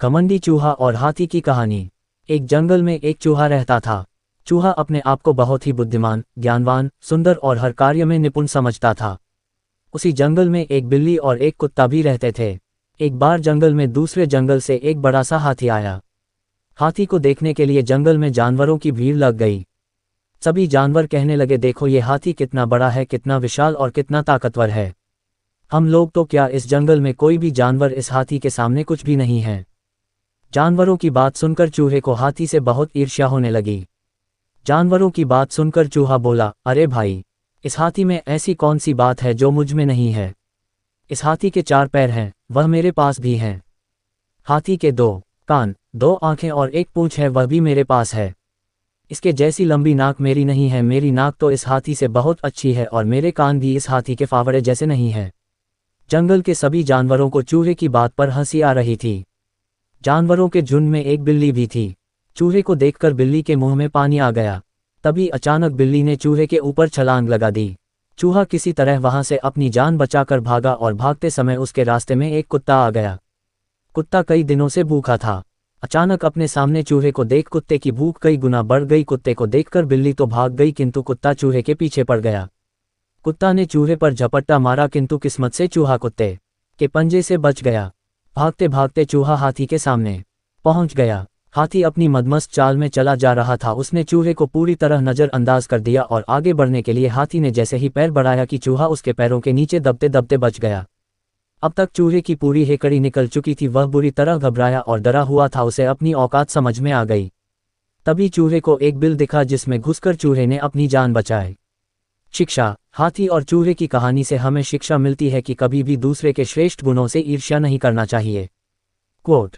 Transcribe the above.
घमंडी चूहा और हाथी की कहानी। एक जंगल में एक चूहा रहता था। चूहा अपने आप को बहुत ही बुद्धिमान, ज्ञानवान, सुंदर और हर कार्य में निपुण समझता था। उसी जंगल में एक बिल्ली और एक कुत्ता भी रहते थे। एक बार जंगल में दूसरे जंगल से एक बड़ा सा हाथी आया। हाथी को देखने के लिए जंगल में जानवरों की भीड़ लग गई। सभी जानवर कहने लगे, देखो ये हाथी कितना बड़ा है, कितना विशाल और कितना ताकतवर है। हम लोग तो क्या, इस जंगल में कोई भी जानवर इस हाथी के सामने कुछ भी नहीं है। जानवरों की बात सुनकर चूहे को हाथी से बहुत ईर्ष्या होने लगी। जानवरों की बात सुनकर चूहा बोला, अरे भाई, इस हाथी में ऐसी कौन सी बात है जो मुझ में नहीं है। इस हाथी के 4 पैर हैं, वह मेरे पास भी हैं। हाथी के 2 कान, 2 आंखें और 1 पूंछ है, वह भी मेरे पास है। इसके जैसी लंबी नाक मेरी नहीं है। मेरी नाक तो इस हाथी से बहुत अच्छी है और मेरे कान भी इस हाथी के फावड़े जैसे नहीं है। जंगल के सभी जानवरों को चूहे की बात पर हंसी आ रही थी। जानवरों के झुंड में एक बिल्ली भी थी। चूहे को देखकर बिल्ली के मुंह में पानी आ गया। तभी अचानक बिल्ली ने चूहे के ऊपर छलांग लगा दी। चूहा किसी तरह वहां से अपनी जान बचाकर भागा और भागते समय उसके रास्ते में एक कुत्ता आ गया। कुत्ता कई दिनों से भूखा था। अचानक अपने सामने चूहे को देख कुत्ते की भूख कई गुना बढ़ गई। कुत्ते को देखकर बिल्ली तो भाग गई, किंतु कुत्ता चूहे के पीछे पड़ गया। कुत्ता ने चूहे पर झपट्टा मारा, किंतु किस्मत से चूहा कुत्ते के पंजे से बच गया। भागते भागते चूहा हाथी के सामने पहुंच गया। हाथी अपनी मदमस्त चाल में चला जा रहा था। उसने चूहे को पूरी तरह नज़रअंदाज कर दिया और आगे बढ़ने के लिए हाथी ने जैसे ही पैर बढ़ाया कि चूहा उसके पैरों के नीचे दबते दबते बच गया। अब तक चूहे की पूरी हेकड़ी निकल चुकी थी। वह बुरी तरह घबराया और डरा हुआ था। उसे अपनी औकात समझ में आ गई। तभी चूहे को एक बिल दिखा, जिसमें घुसकर चूहे ने अपनी जान बचाई। शिक्षा। हाथी और चूहे की कहानी से हमें शिक्षा मिलती है कि कभी भी दूसरे के श्रेष्ठ गुणों से ईर्ष्या नहीं करना चाहिए। क्वोट।